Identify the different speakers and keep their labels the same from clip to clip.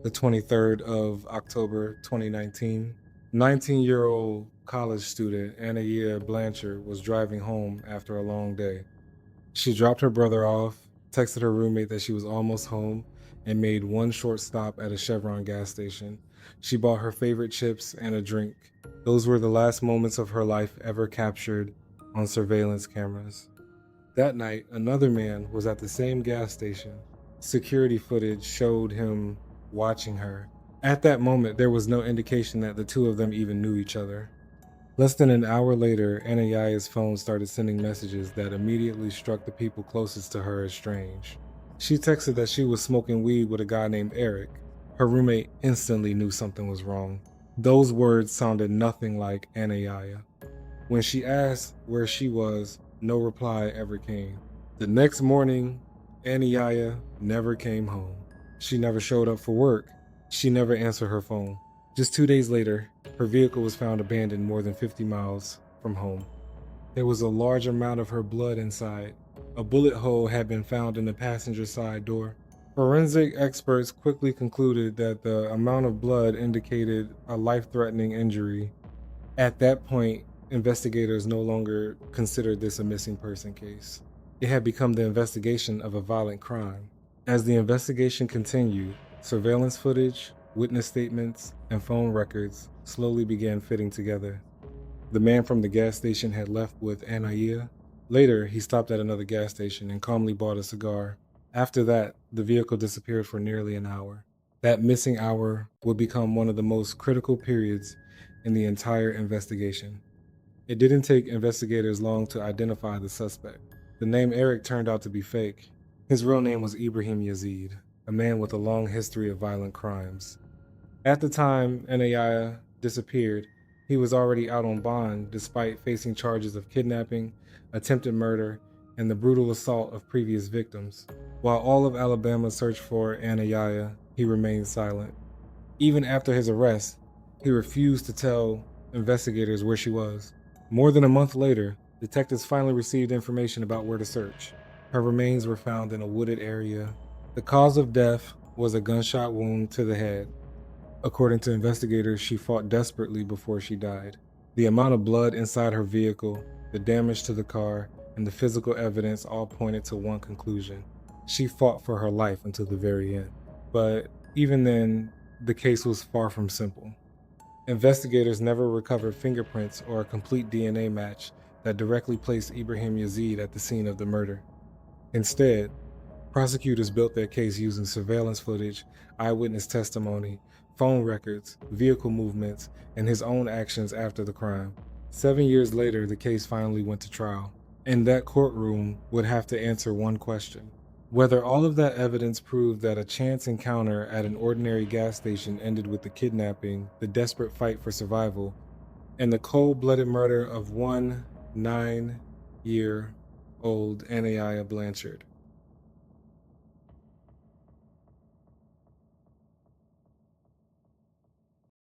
Speaker 1: the 23rd of October 2019. 19-year-old college student Anaya Blanchard was driving home after a long day. She dropped her brother off, texted her roommate that she was almost home, and made one short stop at a Chevron gas station. She bought her favorite chips and a drink. Those were the last moments of her life ever captured on surveillance cameras. That night, another man was at the same gas station. Security footage showed him watching her. At that moment, there was no indication that the two of them even knew each other. Less than an hour later, Anaya's phone started sending messages that immediately struck the people closest to her as strange. She texted that she was smoking weed with a guy named Eric. Her roommate instantly knew something was wrong. Those words sounded nothing like Anaya. When she asked where she was, no reply ever came. The next morning, Anaya never came home. She never showed up for work. She never answered her phone. Just 2 days later, her vehicle was found abandoned more than 50 miles from home. There was a large amount of her blood inside. A bullet hole had been found in the passenger side door. Forensic experts quickly concluded that the amount of blood indicated a life-threatening injury. At that point, investigators no longer considered this a missing person case. It had become the investigation of a violent crime. As the investigation continued, surveillance footage, witness statements, and phone records slowly began fitting together. The man from the gas station had left with Anaya. Later, he stopped at another gas station and calmly bought a cigar. After that, the vehicle disappeared for nearly an hour. That missing hour would become one of the most critical periods in the entire investigation. It didn't take investigators long to identify the suspect. The name Eric turned out to be fake. His real name was Ibrahim Yazid, a man with a long history of violent crimes. At the time Anaya disappeared, he was already out on bond despite facing charges of kidnapping, attempted murder, and the brutal assault of previous victims. While all of Alabama searched for Anaya, he remained silent. Even after his arrest, he refused to tell investigators where she was. More than a month later, detectives finally received information about where to search. Her remains were found in a wooded area. The cause of death was a gunshot wound to the head. According to investigators, she fought desperately before she died. The amount of blood inside her vehicle, the damage to the car, and the physical evidence all pointed to one conclusion. She fought for her life until the very end. But even then, the case was far from simple. Investigators never recovered fingerprints or a complete DNA match that directly placed Ibrahim Yazid at the scene of the murder. Instead, prosecutors built their case using surveillance footage, eyewitness testimony, phone records, vehicle movements, and his own actions after the crime. 7 years later, the case finally went to trial, and that courtroom would have to answer one question: whether all of that evidence proved that a chance encounter at an ordinary gas station ended with the kidnapping, the desperate fight for survival, and the cold-blooded murder of one 9-year-old Anaya Blanchard.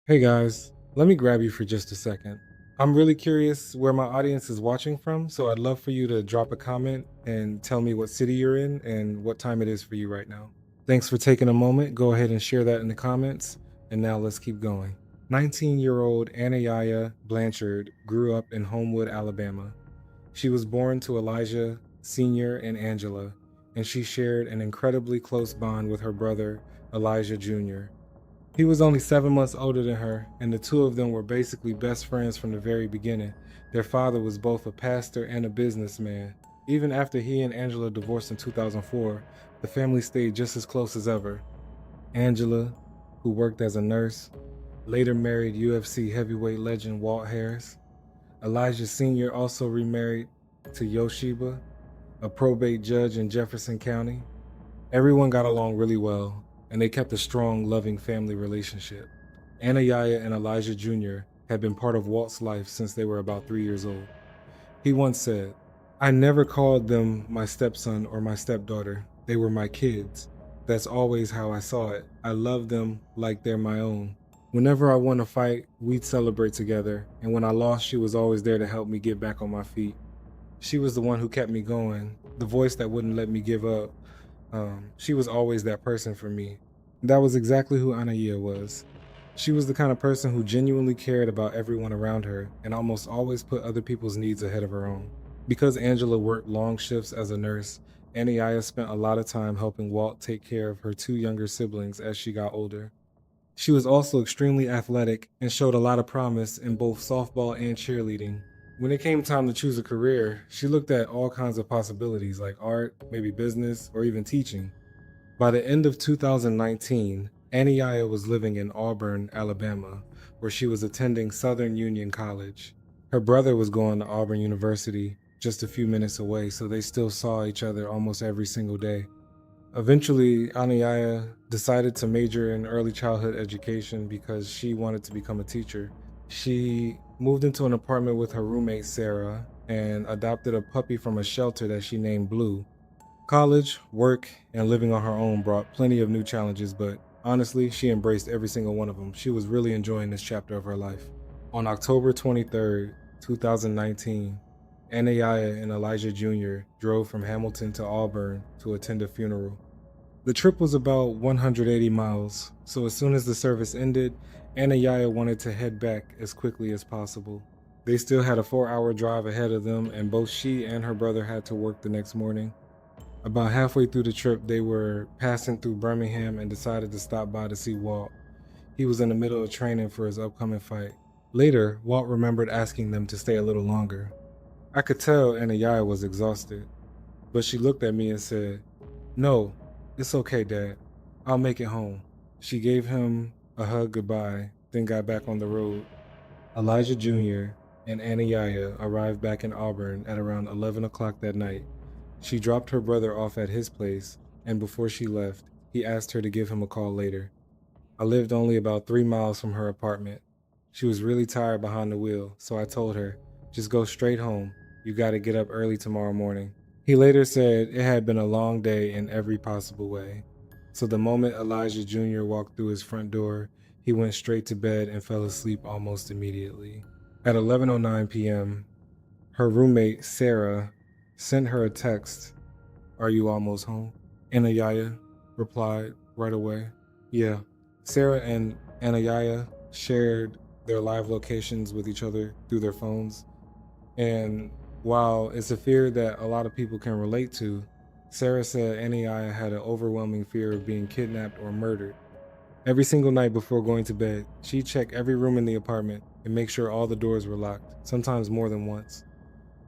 Speaker 1: Hey guys, let me grab you for just a second. I'm really curious where my audience is watching from, so I'd love for you to drop a comment and tell me what city you're in and what time it is for you right now. Thanks for taking a moment. Go ahead and share that in the comments. And now let's keep going. 19-year-old Anaya Blanchard grew up in Homewood, Alabama. She was born to Elijah Sr. and Angela, and she shared an incredibly close bond with her brother, Elijah Jr. He was only 7 months older than her, and the two of them were basically best friends from the very beginning. Their father was both a pastor and a businessman. Even after he and Angela divorced in 2004, the family stayed just as close as ever. Angela, who worked as a nurse, later married UFC heavyweight legend Walt Harris. Elijah Sr. also remarried to Yoshiba, a probate judge in Jefferson County. Everyone got along really well, and they kept a strong, loving family relationship. Anaya and Elijah Jr. had been part of Walt's life since they were about 3 years old. He once said, "I never called them my stepson or my stepdaughter. They were my kids. That's always how I saw it. I love them like they're my own. Whenever I won a fight, we'd celebrate together, and when I lost, she was always there to help me get back on my feet. She was the one who kept me going, the voice that wouldn't let me give up. She was always that person for me. That was exactly who Anaya was. She was the kind of person who genuinely cared about everyone around her and almost always put other people's needs ahead of her own. Because Angela worked long shifts as a nurse, Anaya spent a lot of time helping Walt take care of her two younger siblings as she got older. She was also extremely athletic and showed a lot of promise in both softball and cheerleading. When it came time to choose a career, she looked at all kinds of possibilities like art, maybe business, or even teaching. By the end of 2019, Aniya was living in Auburn, Alabama, where she was attending Southern Union College. Her brother was going to Auburn University, just a few minutes away, so they still saw each other almost every single day. Eventually, Aniya decided to major in early childhood education because she wanted to become a teacher. She moved into an apartment with her roommate Sarah and adopted a puppy from a shelter that she named Blue. College, work, and living on her own brought plenty of new challenges, but honestly, she embraced every single one of them. She was really enjoying this chapter of her life. On October 23rd, 2019, Anaya and Elijah Jr. drove from Hamilton to Auburn to attend a funeral. The trip was about 180 miles, so as soon as the service ended, Anaya wanted to head back as quickly as possible. They still had a 4-hour drive ahead of them, and both she and her brother had to work the next morning. About halfway through the trip, they were passing through Birmingham and decided to stop by to see Walt. He was in the middle of training for his upcoming fight. Later, Walt remembered asking them to stay a little longer. I could tell Anaya was exhausted, but she looked at me and said, "No, it's okay, Dad. I'll make it home." She gave him a hug goodbye, then got back on the road. Elijah Jr. and Anaya arrived back in Auburn at around 11 o'clock that night. She dropped her brother off at his place, and before she left, he asked her to give him a call later. I lived only about 3 miles from her apartment. She was really tired behind the wheel, so I told her, "Just go straight home. You gotta get up early tomorrow morning." He later said it had been a long day in every possible way. So the moment Elijah Jr. walked through his front door, he went straight to bed and fell asleep almost immediately. At 11:09 p.m., her roommate, Sarah, sent her a text, "Are you almost home?" Anaya replied right away, "Yeah." Sarah and Anaya shared their live locations with each other through their phones. And while it's a fear that a lot of people can relate to, Sarah said Anaya had an overwhelming fear of being kidnapped or murdered. Every single night before going to bed, she'd check every room in the apartment and make sure all the doors were locked, sometimes more than once.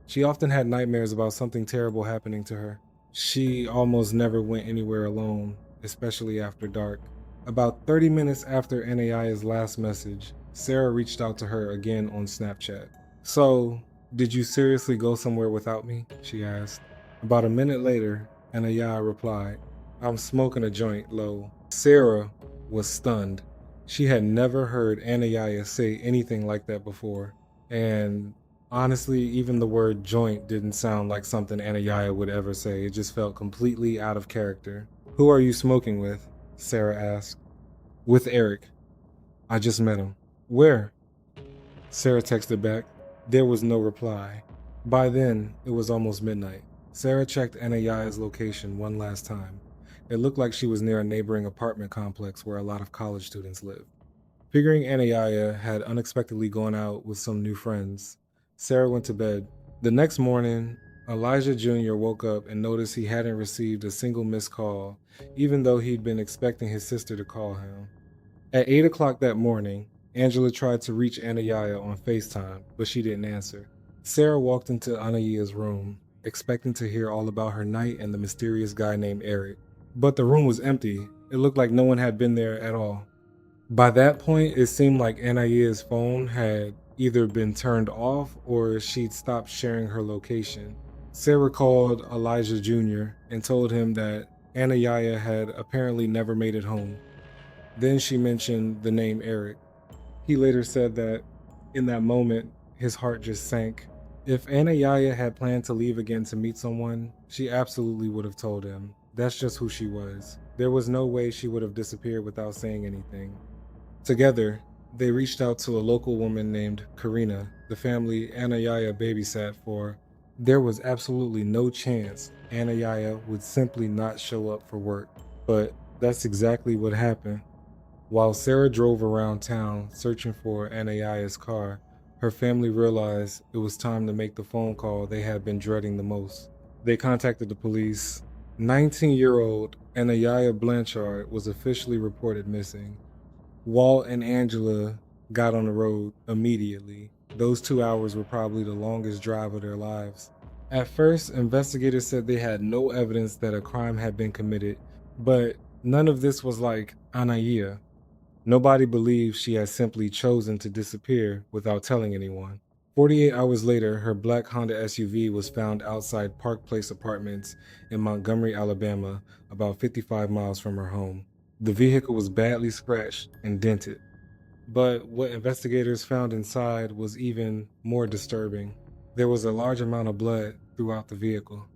Speaker 1: She often had nightmares about something terrible happening to her. She almost never went anywhere alone, especially after dark. About 30 minutes after Anaya's last message, Sarah reached out to her again on Snapchat. "So, did you seriously go somewhere without me?" she asked. About a minute later, Anaya replied, "I'm smoking a joint, low." Sarah was stunned. She had never heard Anaya say anything like that before, and honestly, even the word joint didn't sound like something Anaya would ever say. It just felt completely out of character. "Who are you smoking with?" Sarah asked. "With Eric. I just met him." "Where?" Sarah texted back. There was no reply. By then, it was almost midnight. Sarah checked Anaya's location one last time. It looked like she was near a neighboring apartment complex where a lot of college students lived. Figuring Anaya had unexpectedly gone out with some new friends, Sarah went to bed. The next morning, Elijah Jr. woke up and noticed he hadn't received a single missed call, even though he'd been expecting his sister to call him. At 8 o'clock that morning, Angela tried to reach Anaya on FaceTime, but she didn't answer. Sarah walked into Anaya's room, expecting to hear all about her night and the mysterious guy named Eric. But the room was empty. It looked like no one had been there at all. By that point, it seemed like Anaya's phone had either been turned off or she'd stopped sharing her location. Sarah called Elijah Jr. and told him that Anaya had apparently never made it home. Then she mentioned the name Eric. He later said that in that moment, his heart just sank. If Anaya had planned to leave again to meet someone, she absolutely would have told him. That's just who she was. There was no way she would have disappeared without saying anything. Together, they reached out to a local woman named Karina, the family Anaya babysat for. There was absolutely no chance Anaya would simply not show up for work. But That's exactly what happened. While Sarah drove around town searching for Anaya's car, her family realized it was time to make the phone call they had been dreading the most. They contacted the police. 19-year-old Anaya Blanchard was officially reported missing. Walt and Angela got on the road immediately. Those 2 hours were probably the longest drive of their lives. At first, investigators said they had no evidence that a crime had been committed, but none of this was like Anaya. Nobody believed she had simply chosen to disappear without telling anyone. 48 hours later, her black Honda SUV was found outside Park Place Apartments in Montgomery, Alabama, about 55 miles from her home. The vehicle was badly scratched and dented, but what investigators found inside was even more disturbing. There was a large amount of blood throughout the vehicle.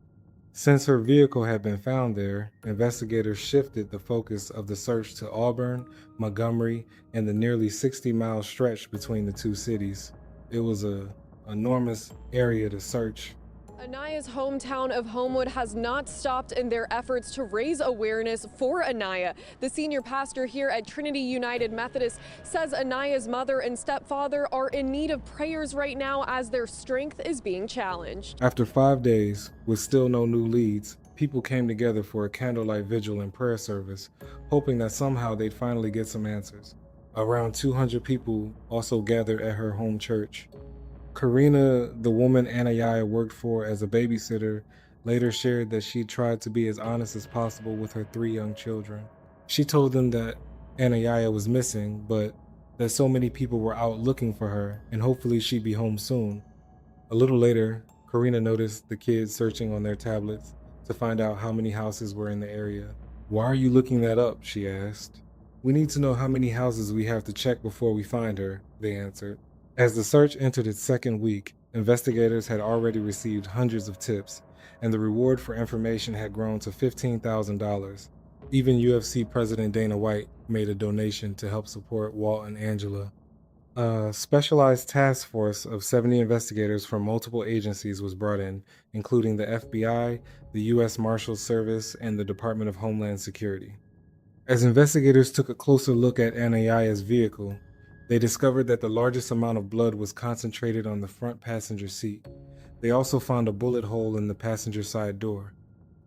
Speaker 1: Since her vehicle had been found there, investigators shifted the focus of the search to Auburn, Montgomery, and the nearly 60-mile stretch between the two cities. It was an enormous area to search.
Speaker 2: Anaya's hometown of Homewood has not stopped in their efforts to raise awareness for Anaya. The senior pastor here at Trinity United Methodist says Anaya's mother and stepfather are in need of prayers right now as their strength is being challenged.
Speaker 1: After 5 days, with still no new leads, people came together for a candlelight vigil and prayer service, hoping that somehow they'd finally get some answers. Around 200 people also gathered at her home church. Karina, the woman Anaya worked for as a babysitter, later shared that she tried to be as honest as possible with her 3 young children. She told them that Anaya was missing, but that so many people were out looking for her and hopefully she'd be home soon. A little later, Karina noticed the kids searching on their tablets to find out how many houses were in the area. "Why are you looking that up?" she asked. "We need to know how many houses we have to check before we find her," they answered. As the search entered its second week, investigators had already received hundreds of tips, and the reward for information had grown to $15,000. Even UFC President Dana White made a donation to help support Walt and Angela. A specialized task force of 70 investigators from multiple agencies was brought in, including the FBI, the U.S. Marshals Service, and the Department of Homeland Security. As investigators took a closer look at Anaya's vehicle, they discovered that the largest amount of blood was concentrated on the front passenger seat. They also found a bullet hole in the passenger side door.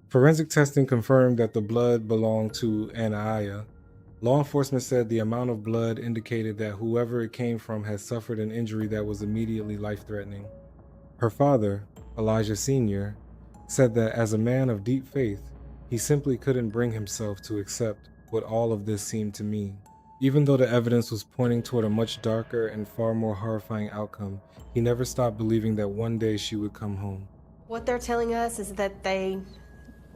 Speaker 1: Forensic testing confirmed that the blood belonged to Anaya. Law enforcement said the amount of blood indicated that whoever it came from had suffered an injury that was immediately life-threatening. Her father, Elijah Sr., said that as a man of deep faith, he simply couldn't bring himself to accept what all of this seemed to mean. Even though the evidence was pointing toward a much darker and far more horrifying outcome, he never stopped believing that one day she would come home.
Speaker 3: What they're telling us is that they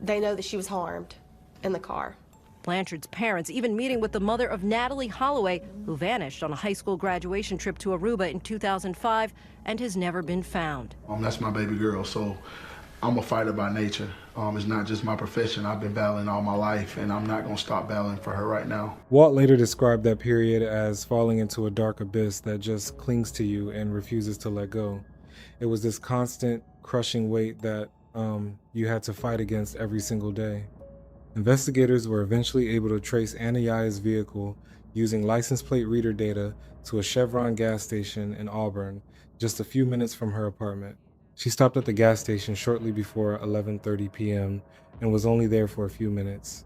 Speaker 3: know that she was harmed in the car.
Speaker 4: Blanchard's parents even meeting with the mother of Natalie Holloway, who vanished on a high school graduation trip to Aruba in 2005 and has never been found.
Speaker 5: That's my baby girl, so I'm a fighter by nature. It's not just my profession. I've been battling all my life, and I'm not going to stop battling for her right now.
Speaker 1: Walt later described that period as falling into a dark abyss that just clings to you and refuses to let go. It was this constant, crushing weight that you had to fight against every single day. Investigators were eventually able to trace Anaya's vehicle using license plate reader data to a Chevron gas station in Auburn, just a few minutes from her apartment. She stopped at the gas station shortly before 11:30 p.m. and was only there for a few minutes.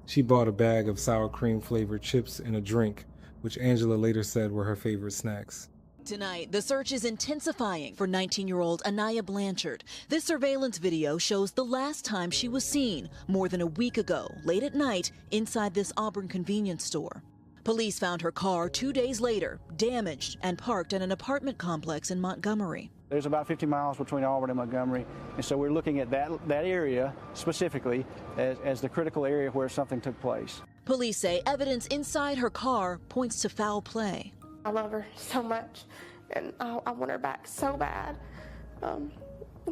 Speaker 1: She bought a bag of sour cream flavored chips and a drink, which Angela later said were her favorite snacks.
Speaker 6: Tonight, the search is intensifying for 19-year-old Anaya Blanchard. This surveillance video shows the last time she was seen, more than a week ago, late at night, inside this Auburn convenience store. Police found her car 2 days later, damaged and parked at an apartment complex in Montgomery.
Speaker 7: There's about 50 miles between Auburn and Montgomery, and so we're looking at that area specifically as the critical area where something took place.
Speaker 6: Police say evidence inside her car points to foul play.
Speaker 3: I love her so much, and I want her back so bad. And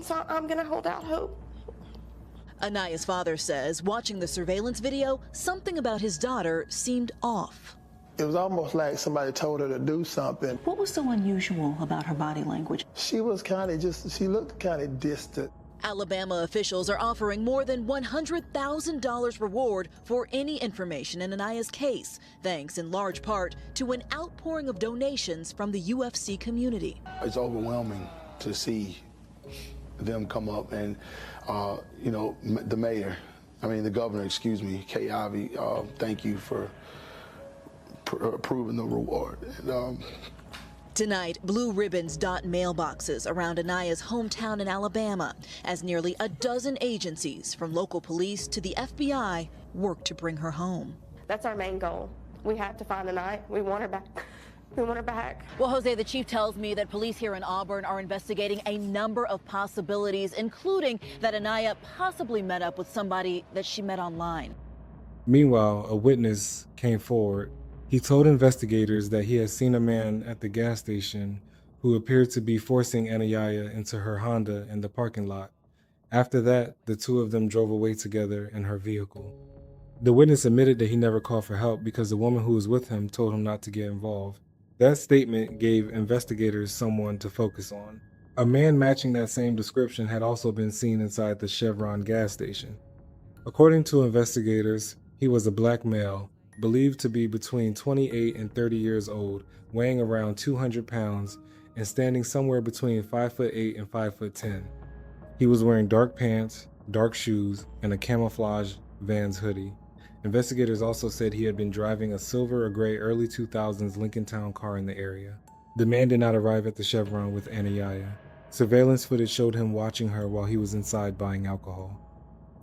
Speaker 3: so I'm going to hold out hope.
Speaker 6: Anaya's father says watching the surveillance video, something about his daughter seemed off.
Speaker 8: It was almost like somebody told her to do something.
Speaker 9: What was so unusual about her body language?
Speaker 8: She was she looked kind of distant.
Speaker 6: Alabama officials are offering more than $100,000 reward for any information in Anaya's case, thanks in large part to an outpouring of donations from the UFC community.
Speaker 5: It's overwhelming to see them come up and, the governor, Kay Ivey, thank you for approving the reward.
Speaker 6: Tonight, blue ribbons dot mailboxes around Anaya's hometown in Alabama as nearly a dozen agencies, from local police to the FBI, work to bring her home.
Speaker 3: That's our main goal. We have to find Anaya. We want her back. We want her back.
Speaker 6: Well, Jose, the chief tells me that police here in Auburn are investigating a number of possibilities, including that Anaya possibly met up with somebody that she met online.
Speaker 1: Meanwhile, a witness came forward. He told investigators that he had seen a man at the gas station who appeared to be forcing Anaya into her Honda in the parking lot. After that, the two of them drove away together in her vehicle. The witness admitted that he never called for help because the woman who was with him told him not to get involved. That statement gave investigators someone to focus on. A man matching that same description had also been seen inside the Chevron gas station. According to investigators, he was a black male, believed to be between 28 and 30 years old, weighing around 200 pounds and standing somewhere between 5'8" and 5'10". He was wearing dark pants, dark shoes, and a camouflage Vans hoodie. Investigators also said he had been driving a silver or gray early 2000s Lincoln Town car in the area. The man did not arrive at the Chevron with Anaya. Surveillance footage showed him watching her while he was inside buying alcohol.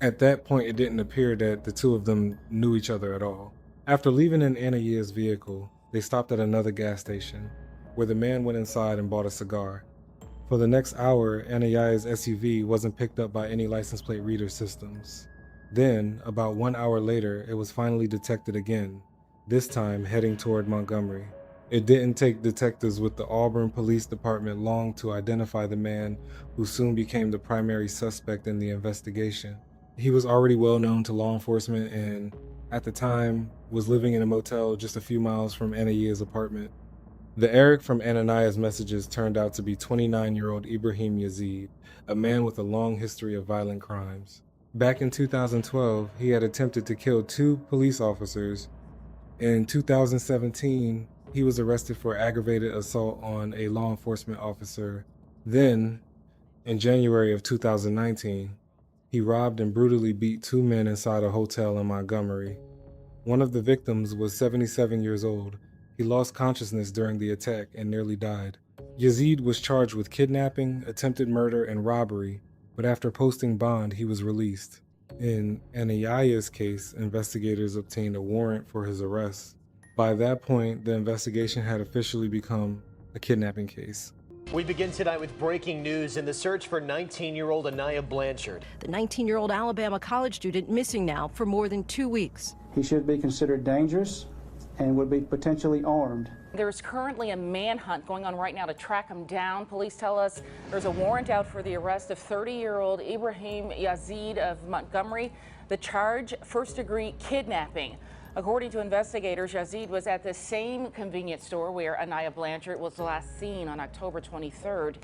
Speaker 1: At that point, it didn't appear that the two of them knew each other at all. After leaving in Anaya's vehicle, they stopped at another gas station, where the man went inside and bought a cigar. For the next hour, Anaya's SUV wasn't picked up by any license plate reader systems. Then, about 1 hour later, it was finally detected again, this time heading toward Montgomery. It didn't take detectives with the Auburn Police Department long to identify the man who soon became the primary suspect in the investigation. He was already well known to law enforcement and, at the time, was living in a motel just a few miles from Anaya's apartment. The Eric from Ananias' messages turned out to be 29-year-old Ibrahim Yazid, a man with a long history of violent crimes. Back in 2012, he had attempted to kill 2 police officers. In 2017, he was arrested for aggravated assault on a law enforcement officer. Then, in January of 2019, he robbed and brutally beat 2 men inside a hotel in Montgomery. One of the victims was 77 years old. He lost consciousness during the attack and nearly died. Yazid was charged with kidnapping, attempted murder, and robbery, but after posting bond, he was released. In Anaya's case, investigators obtained a warrant for his arrest. By that point, the investigation had officially become a kidnapping case.
Speaker 9: We begin tonight with breaking news in the search for 19-year-old Anaya Blanchard.
Speaker 4: The 19-year-old Alabama college student missing now for more than 2 weeks.
Speaker 7: He should be considered dangerous and would be potentially armed.
Speaker 10: There's currently a manhunt going on right now to track him down. Police tell us there's a warrant out for the arrest of 30-year-old Ibrahim Yazid of Montgomery. The charge, first-degree kidnapping. According to investigators, Yazid was at the same convenience store where Anaya Blanchard was last seen on October 23rd.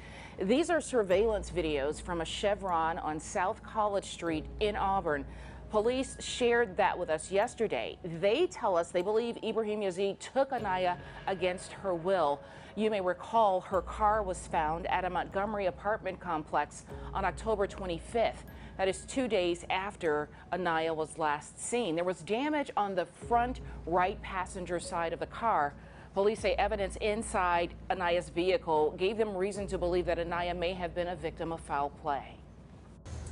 Speaker 10: These are surveillance videos from a Chevron on South College Street in Auburn. Police shared that with us yesterday. They tell us they believe Ibrahim Yazid took Anaya against her will. You may recall her car was found at a Montgomery apartment complex on October 25th. That is 2 days after Anaya was last seen. There was damage on the front right passenger side of the car. Police say evidence inside Anaya's vehicle gave them reason to believe that Anaya may have been a victim of foul play.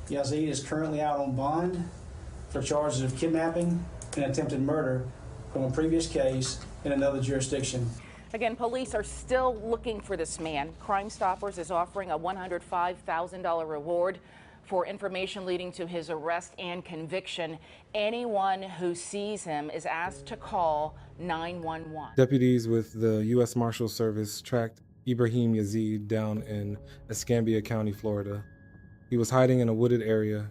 Speaker 7: Yazid is currently out on bond for charges of kidnapping and attempted murder from a previous case in another jurisdiction.
Speaker 10: Again, police are still looking for this man. Crime Stoppers is offering a $105,000 reward for information leading to his arrest and conviction. Anyone who sees him is asked to call 911.
Speaker 1: Deputies with the U.S. Marshal Service tracked Ibrahim Yazid down in Escambia County, Florida. He was hiding in a wooded area,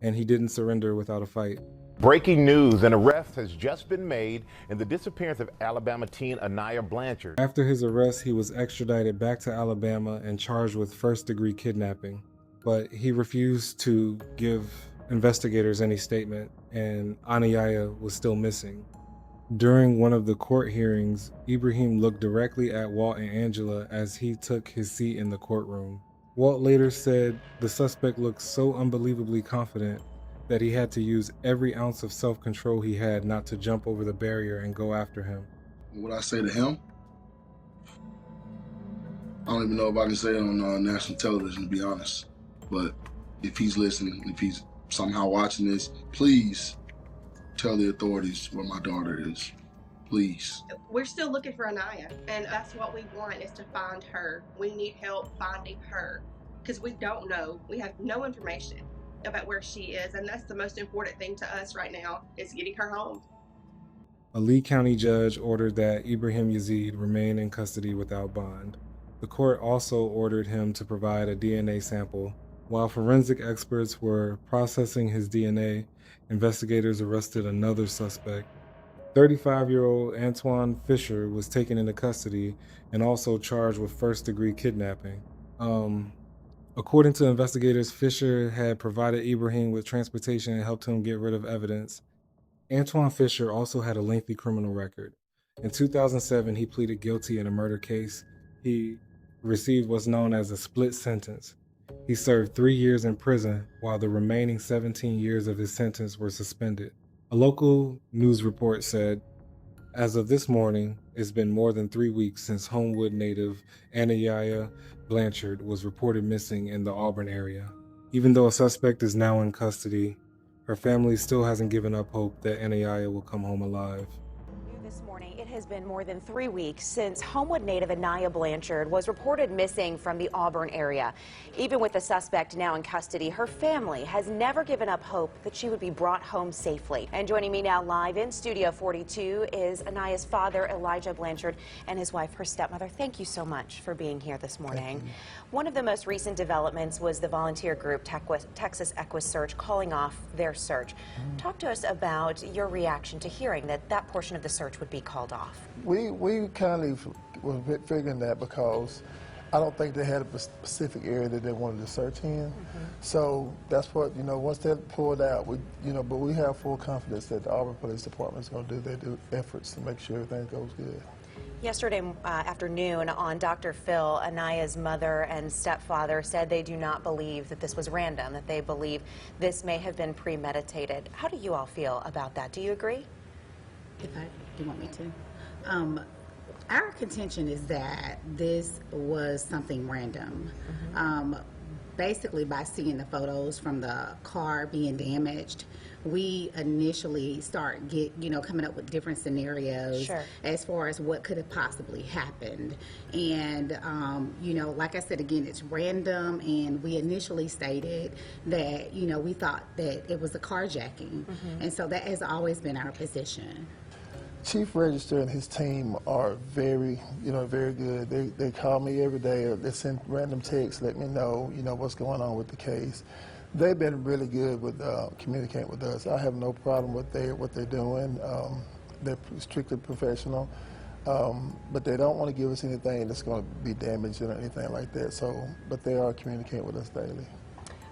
Speaker 1: and he didn't surrender without a fight.
Speaker 11: Breaking news, an arrest has just been made in the disappearance of Alabama teen Anaya Blanchard.
Speaker 1: After his arrest, he was extradited back to Alabama and charged with first-degree kidnapping. but he refused to give investigators any statement, and Aniyaya was still missing. During one of the court hearings, Ibrahim looked directly at Walt and Angela as he took his seat in the courtroom. Walt later said the suspect looked so unbelievably confident that he had to use every ounce of self-control he had not to jump over the barrier and go after him.
Speaker 5: What I say to him, I don't even know if I can say it on national television, to be honest. But if he's listening, if he's somehow watching this, please tell the authorities where my daughter is. Please.
Speaker 3: We're still looking for Anaya, and that's what we want, is to find her. We need help finding her because we don't know. We have no information about where she is, and that's the most important thing to us right now, is getting her home.
Speaker 1: A Lee County judge ordered that Ibrahim Yazid remain in custody without bond. The court also ordered him to provide a DNA sample. While forensic experts were processing his DNA, investigators arrested another suspect. 35-year-old Antoine Fisher was taken into custody and also charged with first-degree kidnapping. According to investigators, Fisher had provided Ibrahim with transportation and helped him get rid of evidence. Antoine Fisher also had a lengthy criminal record. In 2007, he pleaded guilty in a murder case. He received what's known as a split sentence. He served 3 years in prison, while the remaining 17 years of his sentence were suspended. A local news report said, as of this morning, it's been more than 3 weeks since Homewood native Aniyaya Blanchard was reported missing in the Auburn area. Even though a suspect is now in custody, her family still hasn't given up hope that Aniyaya will come home alive.
Speaker 12: This morning, it has been more than 3 weeks since Homewood native Anaya Blanchard was reported missing from the Auburn area. Even with the suspect now in custody, her family has never given up hope that she would be brought home safely. And joining me now live in Studio 42 is Anaya's father, Elijah Blanchard, and his wife, her stepmother. Thank you so much for being here this morning. One of the most recent developments was the volunteer group Texas Equus Search calling off their search. Talk to us about your reaction to hearing that that portion of the search would be called off.
Speaker 8: We kind of was figuring that because I don't think they had a specific area that they wanted to search in. So that's what, once that pulled out, but we have full confidence that the Auburn Police Department is going to do their efforts to make sure everything goes good.
Speaker 12: Yesterday afternoon on Dr. Phil, Anaya's mother and stepfather said they do not believe that this was random, that they believe this may have been premeditated. How do you all feel about that? Do you agree?
Speaker 13: Do you want me to? Our contention is that this was something random. Basically, by seeing the photos from the car being damaged, we initially start coming up with different scenarios as far as what could have possibly happened. And like I said, again, it's random, and we initially stated that we thought that it was a carjacking, and so that has always been our position.
Speaker 8: Chief Register and his team are very good. They call me every day, or they send random texts, let me know, what's going on with the case. They've been really good with communicating with us. I have no problem with what they're doing. They're strictly professional, but they don't want to give us anything that's going to be damaged or anything like that. But they are communicating with us daily.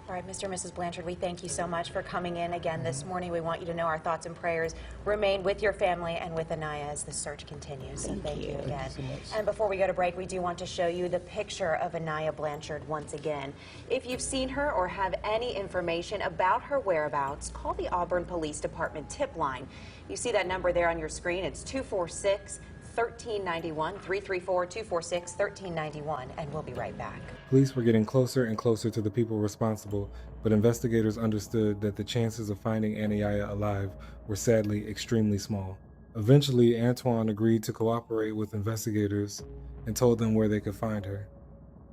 Speaker 12: All right, Mr. and Mrs. Blanchard, we thank you so much for coming in again this morning. We want you to know our thoughts and prayers remain with your family and with Anaya as the search continues. So thank you again.
Speaker 8: Thank you so much.
Speaker 12: And before we go to break, we do want to show you the picture of Anaya Blanchard once again. If you've seen her or have any information about her whereabouts, call the Auburn Police Department tip line. You see that number there on your screen. It's 246-1391, 334-246-1391, and we'll be right back.
Speaker 1: Police were getting closer and closer to the people responsible, but investigators understood that the chances of finding Aniyaya alive were sadly extremely small. Eventually, Antoine agreed to cooperate with investigators and told them where they could find her.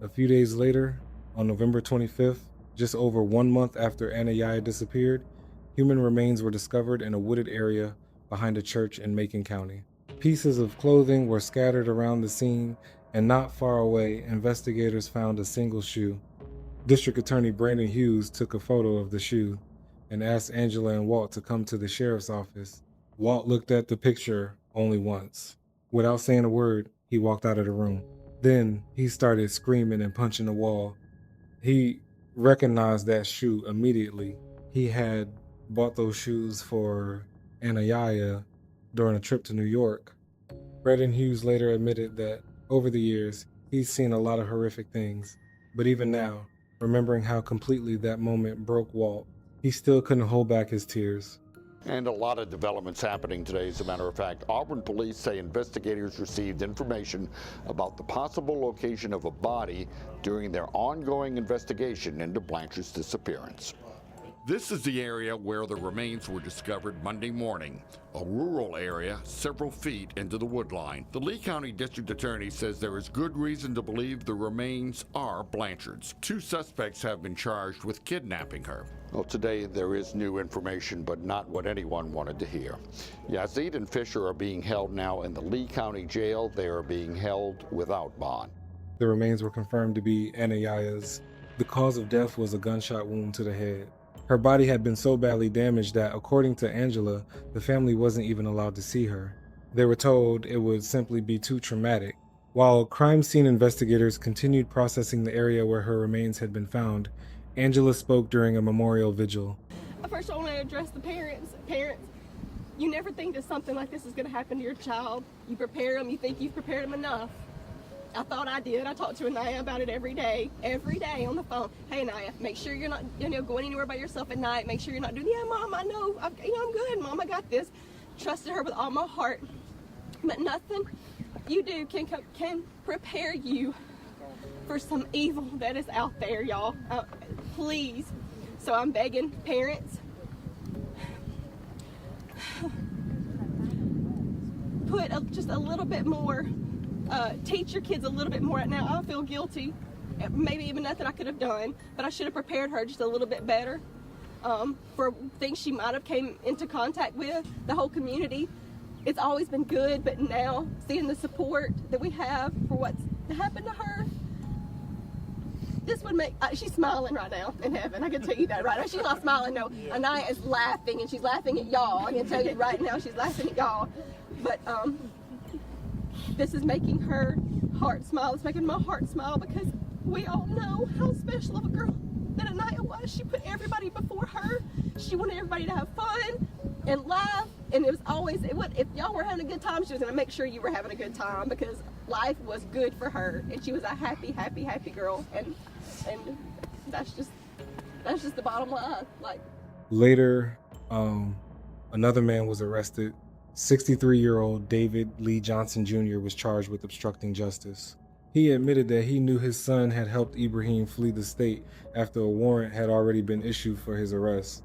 Speaker 1: A few days later, on November 25th, just over 1 month after Aniyaya disappeared, human remains were discovered in a wooded area behind a church in Macon County. Pieces of clothing were scattered around the scene, and not far away, investigators found a single shoe. District Attorney Brandon Hughes took a photo of the shoe and asked Angela and Walt to come to the sheriff's office. Walt looked at the picture only once. Without saying a word, he walked out of the room. Then he started screaming and punching the wall. He recognized that shoe immediately. He had bought those shoes for Anaya during a trip to New York. Braden Hughes later admitted that over the years, he's seen a lot of horrific things, but even now, remembering how completely that moment broke Walt, he still couldn't hold back his tears.
Speaker 14: And a lot of developments happening today. As a matter of fact, Auburn police say investigators received information about the possible location of a body during their ongoing investigation into Blanche's disappearance. This is the area where the remains were discovered Monday morning, a rural area several feet into the woodline. The Lee County District Attorney says there is good reason to believe the remains are Blanchard's. 2 suspects have been charged with kidnapping her. Well, today there is new information, but not what anyone wanted to hear. Yazid and Fisher are being held now in the Lee County Jail. They are being held without bond.
Speaker 1: The remains were confirmed to be Anaya's. The cause of death was a gunshot wound to the head. Her body had been so badly damaged that, according to Angela, the family wasn't even allowed to see her. They were told it would simply be too traumatic. While crime scene investigators continued processing the area where her remains had been found, Angela spoke during a memorial vigil.
Speaker 15: First, I want to address the parents. Parents, you never think that something like this is going to happen to your child. You prepare them, you think you've prepared them enough. I thought I did. I talked to Anaya about it every day on the phone. Hey, Anaya, make sure you're not, going anywhere by yourself at night. Make sure you're not doing, yeah, Mom, I know, I'm good, Mom, I got this. Trusted her with all my heart. But nothing you do can prepare you for some evil that is out there, y'all. Please. So I'm begging parents, put just a little bit more, teach your kids a little bit more. Right now, I feel guilty. Maybe even nothing I could have done, but I should have prepared her just a little bit better for things she might have came into contact with. The whole community, it's always been good, but now seeing the support that we have for what's happened to her, this would make, she's smiling right now in heaven. I can tell you that right now. She's not smiling, no. Anaya is laughing, and she's laughing at y'all. I can tell you right now, she's laughing at y'all. But this is making her heart smile. It's making my heart smile because we all know how special of a girl that Anaya was. She put everybody before her. She wanted everybody to have fun and laugh. And it was always, if y'all were having a good time, she was going to make sure you were having a good time because life was good for her. And she was a happy, happy, happy girl. And that's just the bottom line.
Speaker 1: Later, another man was arrested. 63-year-old David Lee Johnson Jr. was charged with obstructing justice. He admitted that he knew his son had helped Ibrahim flee the state after a warrant had already been issued for his arrest.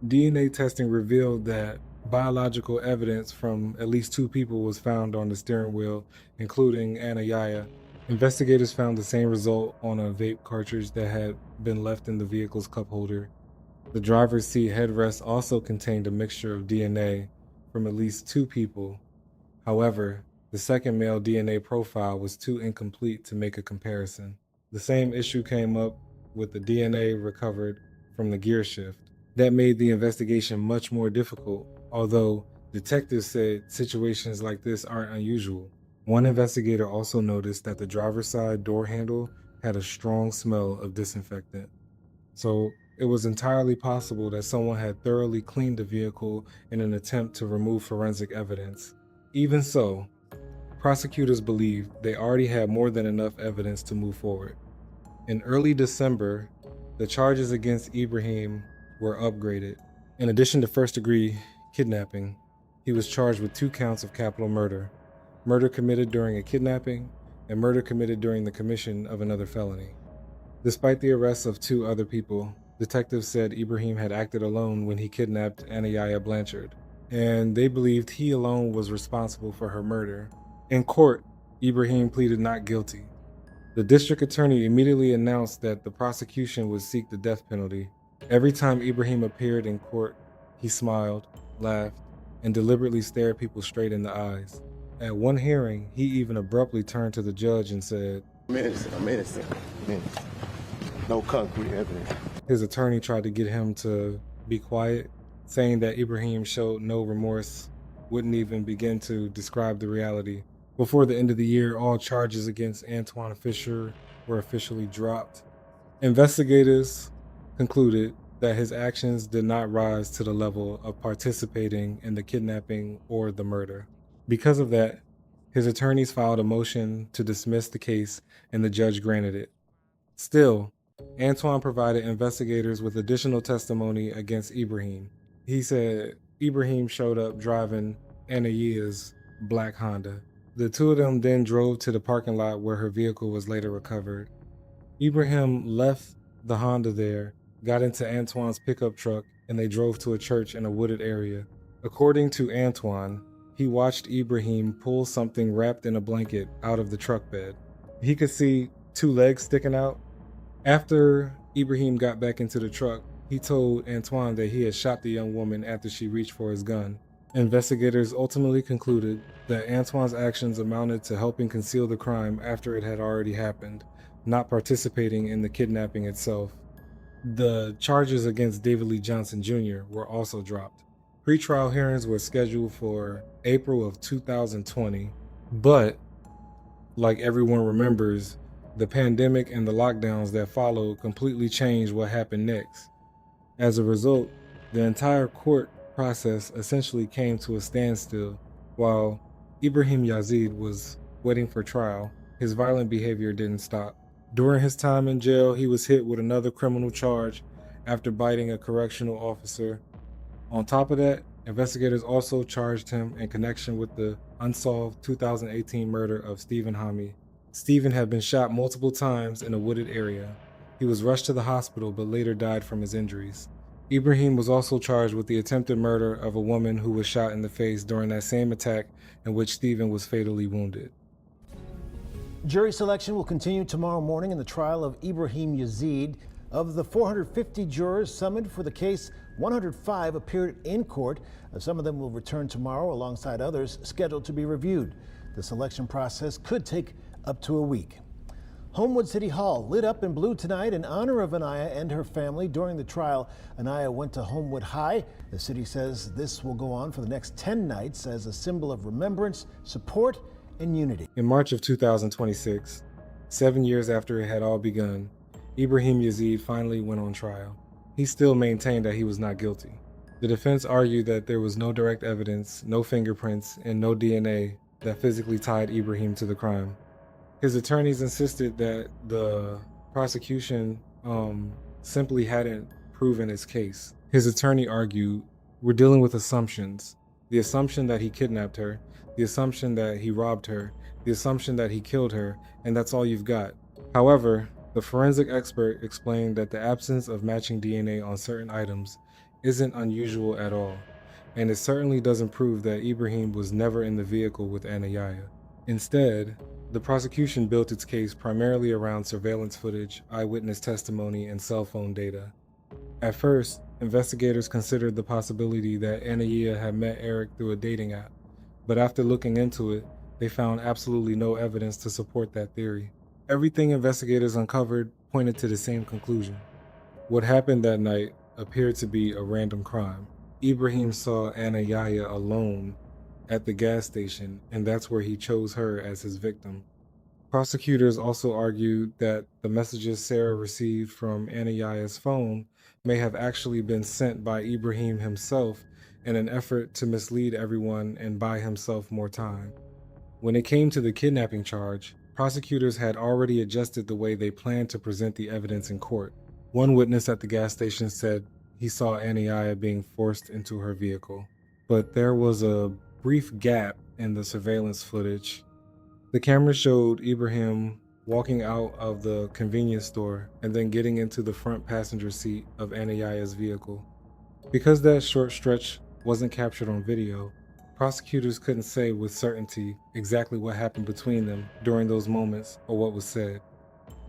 Speaker 1: DNA testing revealed that biological evidence from at least 2 people was found on the steering wheel, including Anaya. Investigators found the same result on a vape cartridge that had been left in the vehicle's cup holder. The driver's seat headrest also contained a mixture of DNA from at least 2 people. However, the second male DNA profile was too incomplete to make a comparison. The same issue came up with the DNA recovered from the gear shift. That made the investigation much more difficult, although detectives said situations like this aren't unusual. One investigator also noticed that the driver's side door handle had a strong smell of disinfectant. So it was entirely possible that someone had thoroughly cleaned the vehicle in an attempt to remove forensic evidence. Even so, prosecutors believed they already had more than enough evidence to move forward. In early December, the charges against Ibrahim were upgraded. In addition to first-degree kidnapping, he was charged with 2 counts of capital murder, murder committed during a kidnapping, and murder committed during the commission of another felony. Despite the arrests of 2 other people, detectives said Ibrahim had acted alone when he kidnapped Anaya Blanchard, and they believed he alone was responsible for her murder. In court, Ibrahim pleaded not guilty. The district attorney immediately announced that the prosecution would seek the death penalty. Every time Ibrahim appeared in court, he smiled, laughed, and deliberately stared people straight in the eyes. At one hearing, he even abruptly turned to the judge and said,
Speaker 16: I'm innocent. No concrete evidence.
Speaker 1: His attorney tried to get him to be quiet, saying that Ibrahim showed no remorse, wouldn't even begin to describe the reality. Before the end of the year, all charges against Antoine Fisher were officially dropped, Investigators concluded that his actions did not rise to the level of participating in the kidnapping or the murder. Because of that, his attorneys filed a motion to dismiss the case and the judge granted it. Still, Antoine provided investigators with additional testimony against Ibrahim. He said Ibrahim showed up driving Anaya's black Honda. The two of them then drove to the parking lot where her vehicle was later recovered. Ibrahim left the Honda there, got into Antoine's pickup truck, and they drove to a church in a wooded area. According to Antoine, he watched Ibrahim pull something wrapped in a blanket out of the truck bed. He could see two legs sticking out. After Ibrahim got back into the truck, he told Antoine that he had shot the young woman after she reached for his gun. Investigators ultimately concluded that Antoine's actions amounted to helping conceal the crime after it had already happened, not participating in the kidnapping itself. The charges against David Lee Johnson Jr. were also dropped. Pre-trial hearings were scheduled for April of 2020, but like everyone remembers, the pandemic and the lockdowns that followed completely changed what happened next. As a result, the entire court process essentially came to a standstill while Ibrahim Yazid was waiting for trial. His violent behavior didn't stop. During his time in jail, he was hit with another criminal charge after biting a correctional officer. On top of that, investigators also charged him in connection with the unsolved 2018 murder of Stephen Hami. Stephen had been shot multiple times in a wooded area. He was rushed to the hospital but later died from his injuries. Ibrahim was also charged with the attempted murder of a woman who was shot in the face during that same attack in which Stephen was fatally wounded.
Speaker 17: Jury selection will continue tomorrow morning in the trial of Ibrahim Yazid. Of the 450 jurors summoned for the case, 105 appeared in court. Some of them will return tomorrow alongside others scheduled to be reviewed. The selection process could take up to a week. Homewood City Hall lit up in blue tonight in honor of Anaya and her family. During the trial, Anaya went to Homewood High. The city says this will go on for the next 10 nights as a symbol of remembrance, support, and unity.
Speaker 1: In March of 2026, 7 years after it had all begun, Ibrahim Yazid finally went on trial. He still maintained that he was not guilty. The defense argued that there was no direct evidence, no fingerprints, and no DNA that physically tied Ibrahim to the crime. His attorneys insisted that the prosecution simply hadn't proven its case. His attorney argued, "We're dealing with assumptions. The assumption that he kidnapped her, the assumption that he robbed her, the assumption that he killed her, and that's all you've got." However, the forensic expert explained that the absence of matching DNA on certain items isn't unusual at all, and it certainly doesn't prove that Ibrahim was never in the vehicle with Anaya. Instead, the prosecution built its case primarily around surveillance footage, eyewitness testimony, and cell phone data. At first, investigators considered the possibility that Anaya had met Eric through a dating app, but after looking into it, they found absolutely no evidence to support that theory. Everything investigators uncovered pointed to the same conclusion. What happened that night appeared to be a random crime. Ibrahim saw Anaya alone at the gas station, and that's where he chose her as his victim. Prosecutors also argued that the messages Sarah received from Anaya's phone may have actually been sent by Ibrahim himself in an effort to mislead everyone and buy himself more time. When it came to the kidnapping charge, prosecutors had already adjusted the way they planned to present the evidence in court. One witness at the gas station said he saw Anaya being forced into her vehicle, but there was a brief gap in the surveillance footage. The camera showed Ibrahim walking out of the convenience store and then getting into the front passenger seat of Anaya's vehicle. Because that short stretch wasn't captured on video, prosecutors couldn't say with certainty exactly what happened between them during those moments or what was said.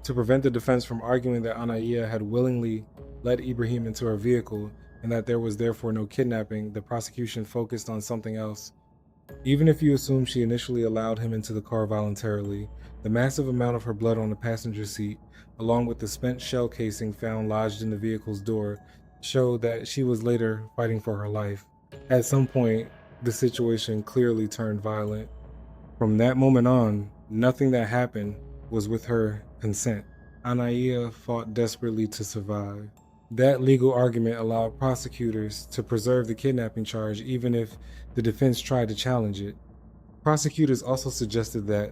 Speaker 1: To prevent the defense from arguing that Anaya had willingly led Ibrahim into her vehicle and that there was therefore no kidnapping, the prosecution focused on something else. Even if you assume she initially allowed him into the car voluntarily, the massive amount of her blood on the passenger seat, along with the spent shell casing found lodged in the vehicle's door, showed that she was later fighting for her life. At some point, the situation clearly turned violent. From that moment on, nothing that happened was with her consent. Anaya fought desperately to survive. That legal argument allowed prosecutors to preserve the kidnapping charge even if the defense tried to challenge it. Prosecutors also suggested that,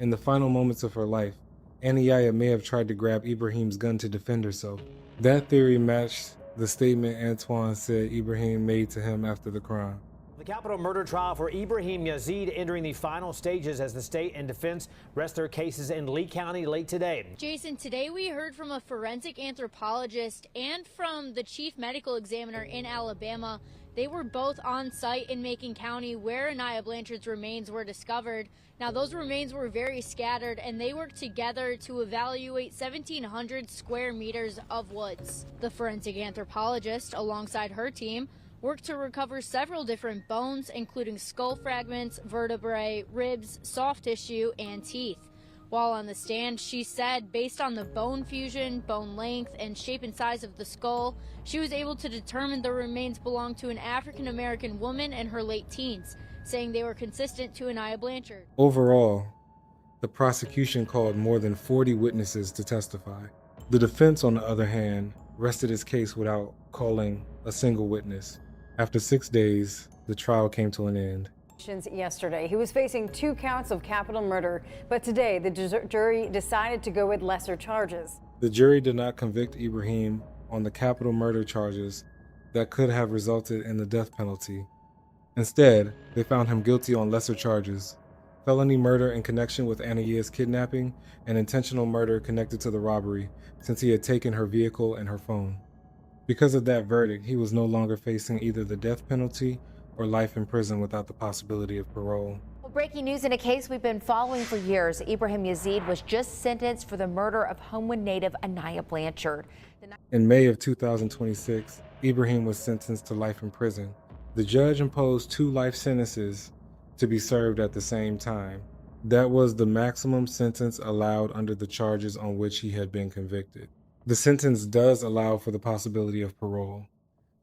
Speaker 1: in the final moments of her life, Anaya may have tried to grab Ibrahim's gun to defend herself. That theory matched the statement Antoine said Ibrahim made to him after the crime.
Speaker 18: The capital murder trial for Ibrahim Yazid entering the final stages as the state and defense rest their cases in Lee County late today.
Speaker 19: Jason, today we heard from a forensic anthropologist and from the chief medical examiner in Alabama. They were both on site in Macon County where Anaya Blanchard's remains were discovered. Now, those remains were very scattered, and they worked together to evaluate 1,700 square meters of woods. The forensic anthropologist, alongside her team, worked to recover several different bones, including skull fragments, vertebrae, ribs, soft tissue, and teeth. While on the stand, she said based on the bone fusion, bone length, and shape and size of the skull, she was able to determine the remains belonged to an African-American woman in her late teens, saying they were consistent to Anaya Blanchard.
Speaker 1: Overall, the prosecution called more than 40 witnesses to testify. The defense, on the other hand, rested its case without calling a single witness. After 6 days, the trial came to an end.
Speaker 20: Yesterday, he was facing 2 counts of capital murder, but today the jury decided to go with lesser charges.
Speaker 1: The jury did not convict Ibrahim on the capital murder charges that could have resulted in the death penalty. Instead, they found him guilty on lesser charges: felony murder in connection with Anaya's kidnapping and intentional murder connected to the robbery, since he had taken her vehicle and her phone. Because of that verdict, he was no longer facing either the death penalty or life in prison without the possibility of parole.
Speaker 21: Well, breaking news in a case we've been following for years. Ibrahim Yazid was just sentenced for the murder of Homewood native Anaya Blanchard.
Speaker 1: In May of 2026, Ibrahim was sentenced to life in prison. The judge imposed 2 life sentences to be served at the same time. That was the maximum sentence allowed under the charges on which he had been convicted. The sentence does allow for the possibility of parole.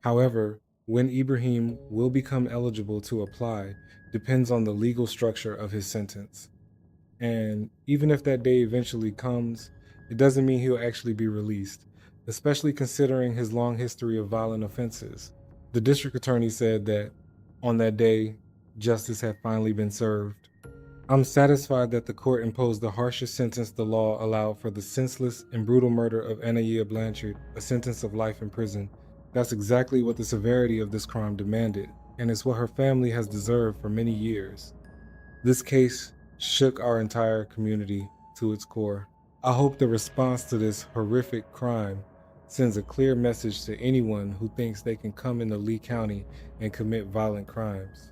Speaker 1: However, when Ibrahim will become eligible to apply depends on the legal structure of his sentence. And even if that day eventually comes, it doesn't mean he'll actually be released, especially considering his long history of violent offenses. The district attorney said that on that day, justice had finally been served. I'm satisfied that the court imposed the harshest sentence the law allowed for the senseless and brutal murder of Anaya Blanchard, a sentence of life in prison. That's exactly what the severity of this crime demanded, and it's what her family has deserved for many years. This case shook our entire community to its core. I hope the response to this horrific crime sends a clear message to anyone who thinks they can come into Lee County and commit violent crimes.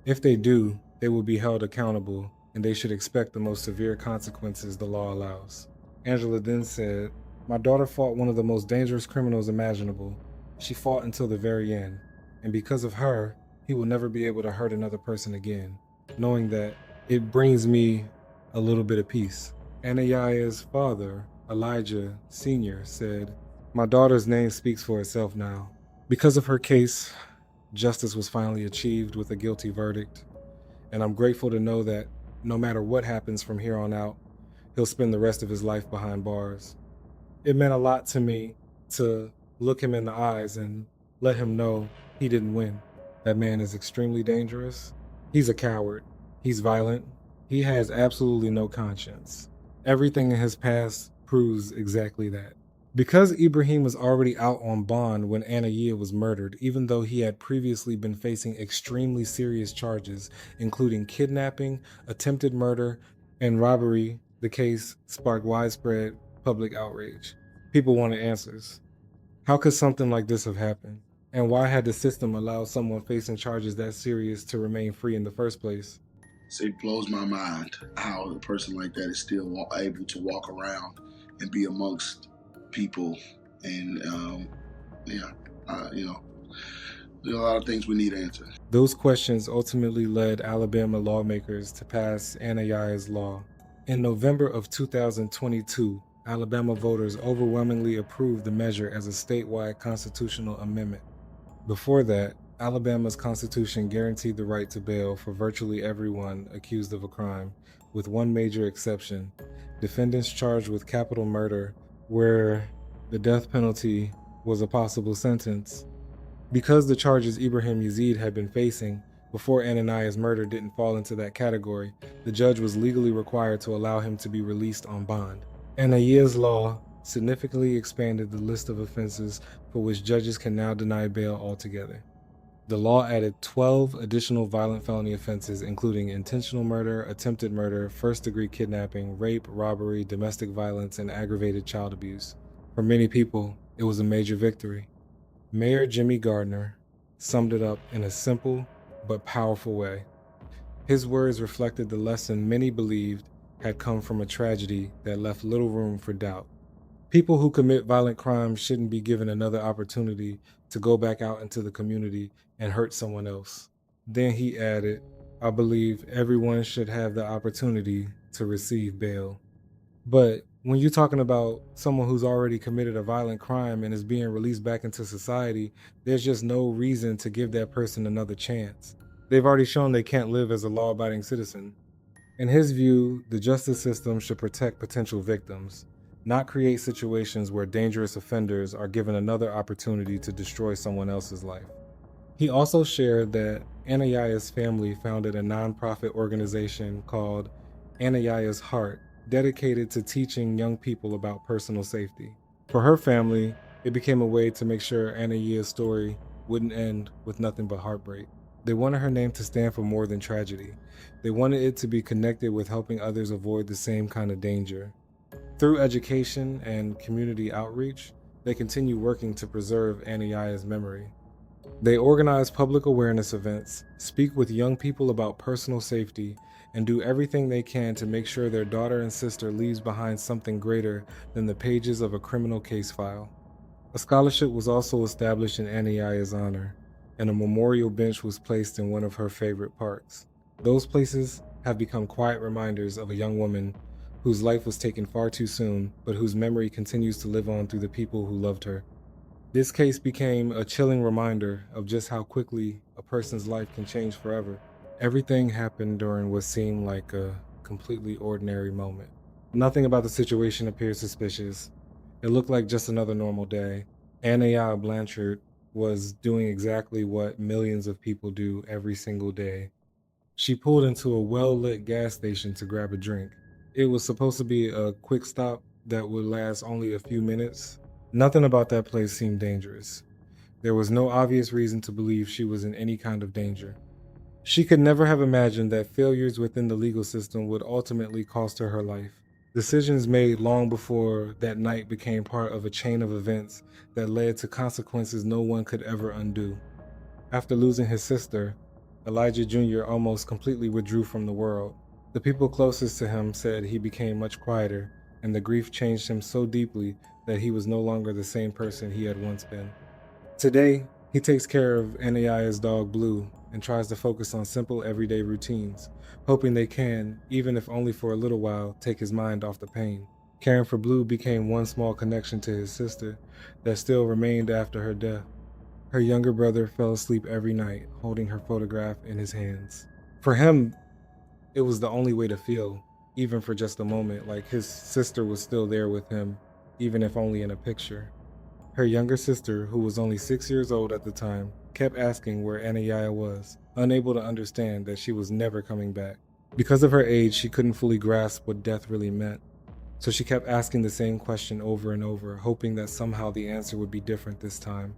Speaker 1: If they do, they will be held accountable, and they should expect the most severe consequences the law allows. Angela then said, "My daughter fought one of the most dangerous criminals imaginable. She fought until the very end, and because of her, he will never be able to hurt another person again." Knowing that, it brings me a little bit of peace. Anaya's father, Elijah Sr., said, "My daughter's name speaks for itself now." Because of her case, justice was finally achieved with a guilty verdict, and I'm grateful to know that no matter what happens from here on out, he'll spend the rest of his life behind bars. It meant a lot to me to look him in the eyes and let him know he didn't win. That man is extremely dangerous. He's a coward. He's violent. He has absolutely no conscience. Everything in his past proves exactly that. Because Ibrahim was already out on bond when Anaya was murdered, even though he had previously been facing extremely serious charges, including kidnapping, attempted murder, and robbery, the case sparked widespread public outrage. People wanted answers. How could something like this have happened? And why had the system allowed someone facing charges that serious to remain free in the first place?
Speaker 5: So it blows my mind how a person like that is still able to walk around and be amongst people. And, there are a lot of things we need answered.
Speaker 1: Those questions ultimately led Alabama lawmakers to pass Anaya's law. In November of 2022, Alabama voters overwhelmingly approved the measure as a statewide constitutional amendment. Before that, Alabama's constitution guaranteed the right to bail for virtually everyone accused of a crime, with one major exception: defendants charged with capital murder, where the death penalty was a possible sentence. Because the charges Ibrahim Yazid had been facing before Ananiah's murder didn't fall into that category, the judge was legally required to allow him to be released on bond. Ananiah's law significantly expanded the list of offenses for which judges can now deny bail altogether. The law added 12 additional violent felony offenses, including intentional murder, attempted murder, first-degree kidnapping, rape, robbery, domestic violence, and aggravated child abuse. For many people, it was a major victory. Mayor Jimmy Gardner summed it up in a simple but powerful way. His words reflected the lesson many believed had come from a tragedy that left little room for doubt. People who commit violent crimes shouldn't be given another opportunity to go back out into the community and hurt someone else. Then he added, I believe everyone should have the opportunity to receive bail. But when you're talking about someone who's already committed a violent crime and is being released back into society, there's just no reason to give that person another chance. They've already shown they can't live as a law-abiding citizen. In his view, the justice system should protect potential victims, not create situations where dangerous offenders are given another opportunity to destroy someone else's life. He also shared that Ananiah's family founded a nonprofit organization called Ananiah's Heart, dedicated to teaching young people about personal safety. For her family, it became a way to make sure Ananiah's story wouldn't end with nothing but heartbreak. They wanted her name to stand for more than tragedy. They wanted it to be connected with helping others avoid the same kind of danger. Through education and community outreach, they continue working to preserve Ananiah's memory. They organize public awareness events, speak with young people about personal safety, and do everything they can to make sure their daughter and sister leaves behind something greater than the pages of a criminal case file. A scholarship was also established in Ananiah's honor, and a memorial bench was placed in one of her favorite parks. Those places have become quiet reminders of a young woman whose life was taken far too soon, but whose memory continues to live on through the people who loved her. This case became a chilling reminder of just how quickly a person's life can change forever. Everything happened during what seemed like a completely ordinary moment. Nothing about the situation appeared suspicious. It looked like just another normal day. Ananiah Blanchard was doing exactly what millions of people do every single day. She pulled into a well-lit gas station to grab a drink. It was supposed to be a quick stop that would last only a few minutes. Nothing about that place seemed dangerous. There was no obvious reason to believe she was in any kind of danger. She could never have imagined that failures within the legal system would ultimately cost her her life. Decisions made long before that night became part of a chain of events that led to consequences no one could ever undo. After losing his sister, Elijah Jr. almost completely withdrew from the world. The people closest to him said he became much quieter, and the grief changed him so deeply that he was no longer the same person he had once been. Today, he takes care of Ananiah's dog Blue and tries to focus on simple everyday routines, hoping they can, even if only for a little while, take his mind off the pain. Caring for Blue became one small connection to his sister that still remained after her death. Her younger brother fell asleep every night, holding her photograph in his hands. For him, it was the only way to feel, even for just a moment, like his sister was still there with him, even if only in a picture. Her younger sister, who was only 6 years old at the time, kept asking where Ananiah was, unable to understand that she was never coming back. Because of her age, she couldn't fully grasp what death really meant. So she kept asking the same question over and over, hoping that somehow the answer would be different this time.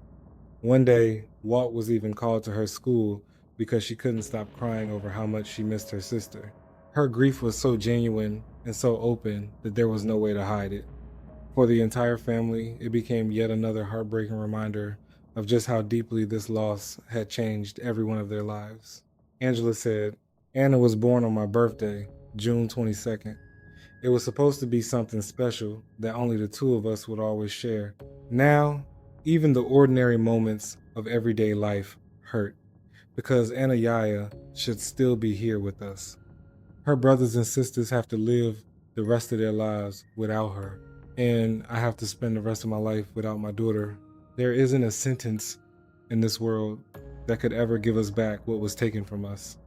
Speaker 1: One day, Walt was even called to her school because she couldn't stop crying over how much she missed her sister. Her grief was so genuine and so open that there was no way to hide it. For the entire family, it became yet another heartbreaking reminder of just how deeply this loss had changed every one of their lives. Angela said, "Anna was born on my birthday, June 22nd. It was supposed to be something special that only the two of us would always share. Now, even the ordinary moments of everyday life hurt, because Ananiah should still be here with us. Her brothers and sisters have to live the rest of their lives without her, and I have to spend the rest of my life without my daughter. There isn't a sentence in this world that could ever give us back what was taken from us."